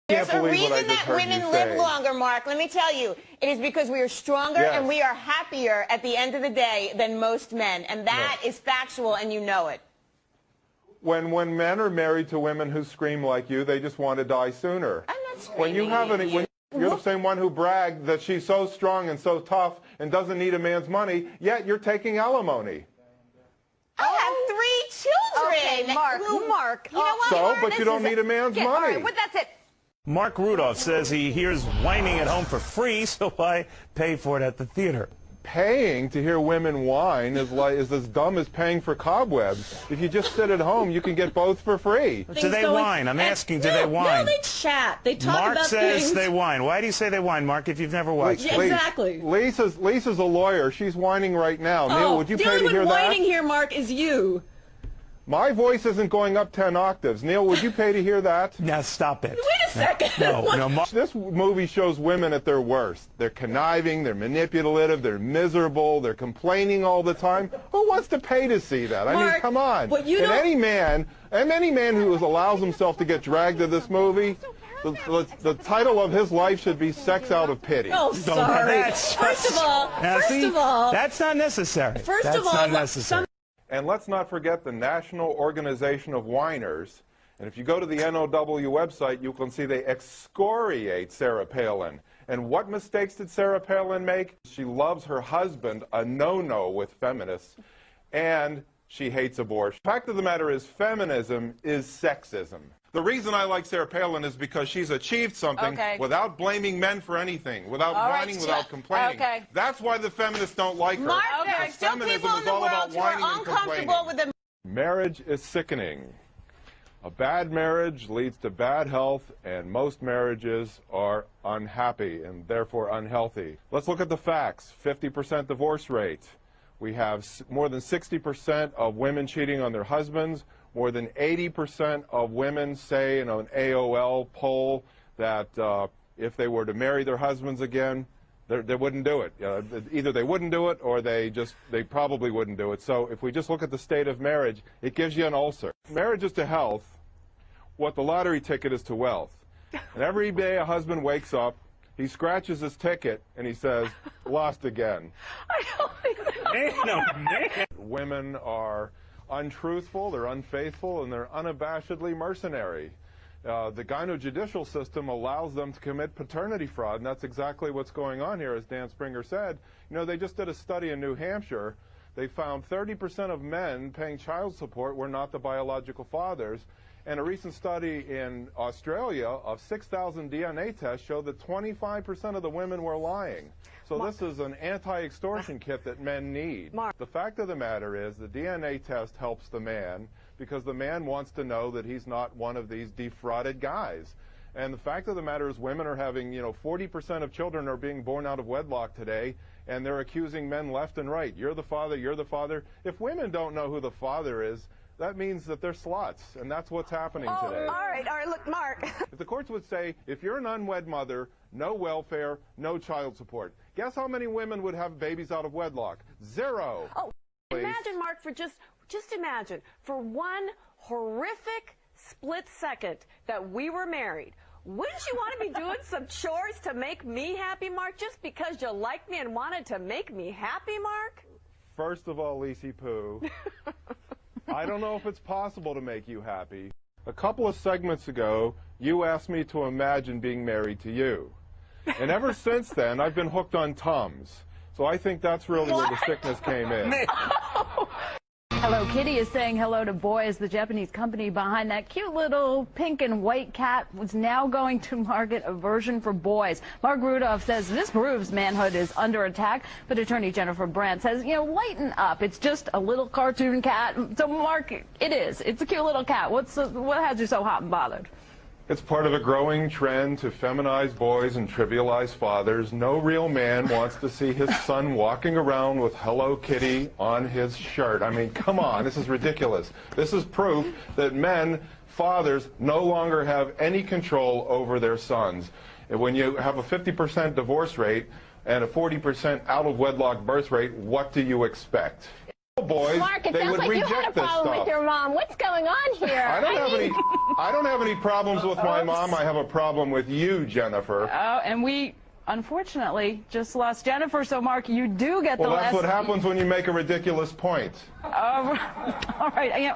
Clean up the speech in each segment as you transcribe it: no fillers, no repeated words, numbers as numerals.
There's a reason that women live longer, Mark. Let me tell you. It is because we are stronger and we are happier at the end of the day than most men. And that is factual, and you know it. When men are married to women who scream like you, they just want to die sooner. I'm not screaming. When you have you're the same one who bragged that she's so strong and so tough and doesn't need a man's money, yet you're taking alimony. I have 3 children. Okay, Mark. You know what, So, Mark? but you don't need a man's money. All right, well, that's it. Mark Rudolph says he hears whining at home for free, so why pay for it at the theater? Paying to hear women whine is as dumb as paying for cobwebs. If you just sit at home, you can get both for free. Do they whine? I'm asking, do they whine? No, they chat. They talk Mark about says things. they whine. Why do you say they whine, Mark, if you've never watched it? Exactly. Lisa's a lawyer. She's whining right now. Neil, would you pay to hear that? The only one whining here, Mark, is you. My voice isn't going up 10 octaves. Neil, would you pay to hear that? Now stop it. Wait a second. No, Mark. This movie shows women at their worst. They're conniving, they're manipulative, they're miserable, they're complaining all the time. Who wants to pay to see that? I mean, come on. But you and any man who allows himself to get dragged to this movie, the title of his life should be Sex Out of Pity. Oh, sorry. First of all, that's not necessary. First of all, not necessary. And let's not forget the National Organization of Whiners. And if you go to the NOW website, you can see they excoriate Sarah Palin. And what mistakes did Sarah Palin make? She loves her husband, a no-no with feminists, and she hates abortion. The fact of the matter is, feminism is sexism. The reason I like Sarah Palin is because she's achieved something without blaming men for anything, without whining, without complaining. That's why the feminists don't like her. Mark, there are still people in the world who are uncomfortable with the... Marriage is sickening. A bad marriage leads to bad health, and most marriages are unhappy and therefore unhealthy. Let's look at the facts. 50% divorce rate. We have more than 60% of women cheating on their husbands. More than 80% of women say in an AOL poll that if they were to marry their husbands again, they wouldn't do it. Either they wouldn't do it or they probably wouldn't do it. So if we just look at the state of marriage, it gives you an ulcer. Marriage is to health what the lottery ticket is to wealth. And every day a husband wakes up, he scratches his ticket and he says, lost again. Women are untruthful, they're unfaithful, and they're unabashedly mercenary. The gyno-judicial system allows them to commit paternity fraud, and that's exactly what's going on here, as Dan Springer said. You know, they just did a study in New Hampshire. They found 30% of men paying child support were not the biological fathers. And a recent study in Australia of 6,000 DNA tests showed that 25% of the women were lying. So this is an anti-extortion kit that men need. The fact of the matter is the DNA test helps the man because the man wants to know that he's not one of these defrauded guys. And the fact of the matter is women are having, 40% of children are being born out of wedlock today, and they're accusing men left and right. You're the father, you're the father. If women don't know who the father is, that means that they're sluts, and that's what's happening today. All right, look, Mark. If the courts would say, if you're an unwed mother, no welfare, no child support, guess how many women would have babies out of wedlock? 0. Oh, imagine, Mark, for just imagine, for one horrific split second that we were married. Wouldn't you want to be doing some chores to make me happy, Mark, just because you liked me and wanted to make me happy, Mark? First of all, Lisi Poo, I don't know if it's possible to make you happy. A couple of segments ago, you asked me to imagine being married to you. And ever since then, I've been hooked on Tums. So I think that's really where the sickness came in. Hello Kitty is saying hello to boys. The Japanese company behind that cute little pink and white cat was now going to market a version for boys. Mark Rudolph says this proves manhood is under attack, but attorney Jennifer Brandt says, lighten up. It's just a little cartoon cat. So Mark, it is. It's a cute little cat. What has you so hot and bothered? It's part of a growing trend to feminize boys and trivialize fathers. No real man wants to see his son walking around with Hello Kitty on his shirt. I mean, come on, this is ridiculous. This is proof that fathers, no longer have any control over their sons. And when you have a 50% divorce rate and a 40% out-of-wedlock birth rate, what do you expect? boys, Mark, it they sounds would like you reject had a this problem stuff. with your mom. What's going on here? I don't have any problems with my mom. I have a problem with you, Jennifer. Oh, and we unfortunately just lost Jennifer. So, Mark, you do get the Well, that's last. what happens when you make a ridiculous point. All right.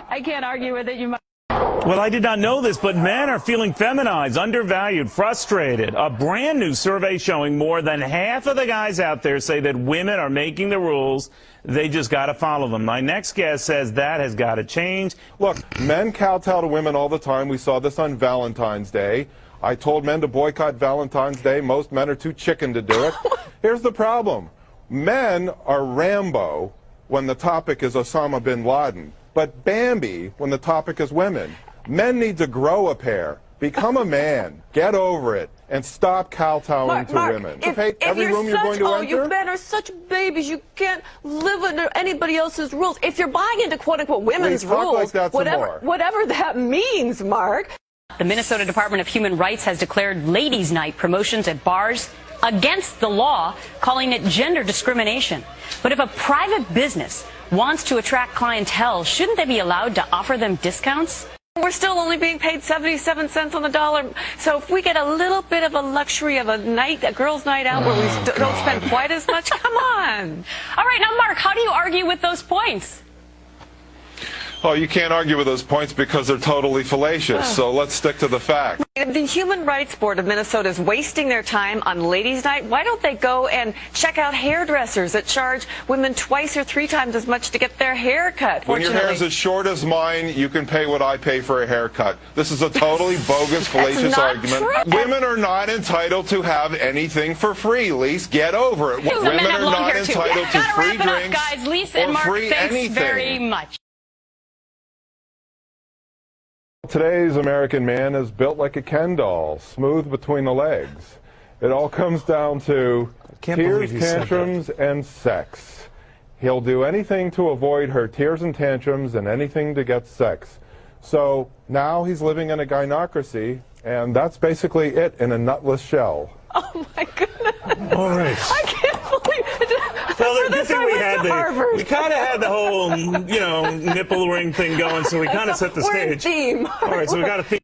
I can't argue with it. You might. Well, I did not know this, but men are feeling feminized, undervalued, frustrated. A brand new survey showing more than half of the guys out there say that women are making the rules. They just got to follow them. My next guest says that has got to change. Look, men kowtow to women all the time. We saw this on Valentine's Day. I told men to boycott Valentine's Day. Most men are too chicken to do it. Here's the problem. Men are Rambo when the topic is Osama bin Laden, but Bambi when the topic is women. Men need to grow a pair. Become a man. Get over it. And stop kowtowing to women. If Every room you're going to enter? you men are such babies. You can't live under anybody else's rules. If you're buying into quote-unquote women's Please talk rules, like that some more. whatever that means, Mark. The Minnesota Department of Human Rights has declared ladies' night promotions at bars against the law, calling it gender discrimination. But if a private business wants to attract clientele, shouldn't they be allowed to offer them discounts? We're still only being paid 77 cents on the dollar. So if we get a little bit of a luxury of a girls' night out where we don't spend quite as much, come on. All right, now, Mark, how do you argue with those points? Oh, you can't argue with those points because they're totally fallacious. So let's stick to the facts. The Human Rights Board of Minnesota is wasting their time on ladies' night. Why don't they go and check out hairdressers that charge women 2 or 3 times as much to get their hair cut? When your hair is as short as mine, you can pay what I pay for a haircut. This is a totally bogus, fallacious argument. True. Women are not entitled to have anything for free, Lise. Get over it. Women are not entitled to Gotta free wrap it up, drinks guys. Lisa and or Mark, free thanks anything. very much. Today's American man is built like a Ken doll, smooth between the legs. It all comes down to tears, tantrums, and sex. He'll do anything to avoid her tears and tantrums and anything to get sex. So now he's living in a gynocracy, and that's basically it in a nutless shell. Oh, my goodness. All right. I can't believe it. Well, the good thing we kind of had the whole, nipple ring thing going, so we kind of set the We're in stage. theme. All right, so we got a theme.